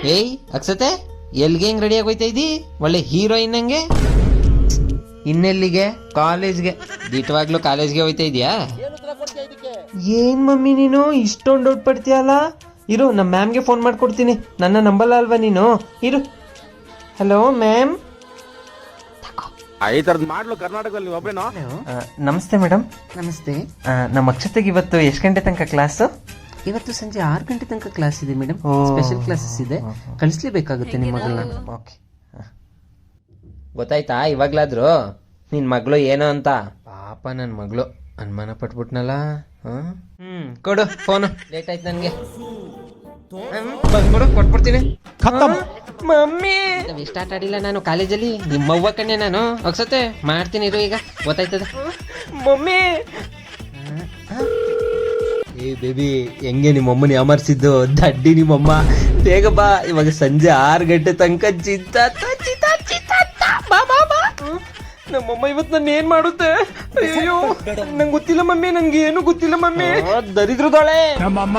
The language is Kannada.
ಏಯ್ ಅಕ್ಷತೆ ಎಲ್ಗೆ ಹೆಂಗ್ ರೆಡಿ ಆಗೋಯ್ತಾ ಇದ್ದಿ? ಒಳ್ಳೆ ಹೀರೋಯಿನ್ ಹಂಗೆ. ಇನ್ನೆಲ್ಲಿಗೆ? ಕಾಲೇಜ್ಗೆ. ದಿಟ್ಟವಾಗ್ಲೂ ಕಾಲೇಜ್ಗೆ ಹೋಯ್ತಾ ಇದೀಯಾ? ಏನ್ ಮಮ್ಮಿ ನೀನು ಇಷ್ಟೊಂದು ಡೌಟ್ ಪಡ್ತೀಯಲ್ಲ? ಇರು, ನಮ್ಮ ಮ್ಯಾಮ್ಗೆ ಫೋನ್ ಮಾಡ್ಕೊಡ್ತೀನಿ. ನನ್ನ ನಂಬಲ್ಲ ಅಲ್ವಾ ನೀನು? ಇರು. Hello ma'am. ಈ ತರದ್ ಮಾಡ್ಲು ಕರ್ನಾಟಕದಲ್ಲಿ ಒಬ್ರೇನೋ. ನಮಸ್ತೆ ಮೇಡಮ್. ನಮಸ್ತೆ. ನಮ್ಮ ಅಕ್ಷತೆಗೆ ಇವತ್ತು ಎಷ್ಟು ಗಂಟೆ ತನಕ ಕ್ಲಾಸ್? ಇವತ್ತು ಸಂಜೆ 6 ಗಂಟೆ ತನಕ ಕ್ಲಾಸ್ ಇದೆ ಮೇಡಮ್. ಸ್ಪೆಷಲ್ ಕ್ಲಾಸಸ್ ಇದೆ, ಕಳಿಸ್ಲೇಬೇಕಾಗುತ್ತೆ ನಿಮ್ಮ ಮಗಳನ್ನ. ಓಕೆ, ಗೊತ್ತಾಯ್ತಾ ಇವಾಗ್ಲಾದ್ರು ನಿನ್ ಮಗಳು ಏನೋ ಅಂತ? ಪಾಪ ನನ್ ಮಗಳು ಅನುಮಾನ ಪಟ್ಬಿಟ್ನಲ್ಲ. ಕೊಡು ಫೋನು, ಲೇಟ್ ಆಯ್ತು ನನ್ಗೆ. ಬಂದ್ಬಿಡು, ಕೊಟ್ಬಿಡ್ತೀನಿ. ಮಮ್ಮಿ ಸ್ಟಾರ್ಟ್ ಆಡಿಲ್ಲ ನಾನು ಕಾಲೇಜಲ್ಲಿ. ನಿಮ್ಮವ್ವ ಕಣ್ಣೆ ನಾನು. ಅಕ್ಸತ್ತೆ ಮಾಡ್ತೀನಿ ಇರು, ಈಗ ಗೊತ್ತಾಯ್ತದ. ಮಮ್ಮಿ ಏ ಬೇಬಿ, ಹೆಂಗೆ ನಿಮ್ಮಮ್ಮನ ಯಾಮರ್ಸಿದ್ದು? ದಡ್ಡಿ ನಿಮ್ಮಮ್ಮ. ಬೇಗ ಬಾ, ಇವಾಗ ಸಂಜೆ 6 ಗಂಟೆ ತನಕ ನಮ್ಮಮ್ಮ ಇವತ್ತು ನನ್ನ ಏನ್ ಮಾಡುತ್ತೆ? ಅಯ್ಯೋ ನಂಗೆ ಗೊತ್ತಿಲ್ಲ ಮಮ್ಮಿ, ನನ್ಗೆ ಏನು ಗೊತ್ತಿಲ್ಲ ಮಮ್ಮಿ. ದರಿದ್ರದೊಳೆ ನಮ್ಮಮ್ಮ.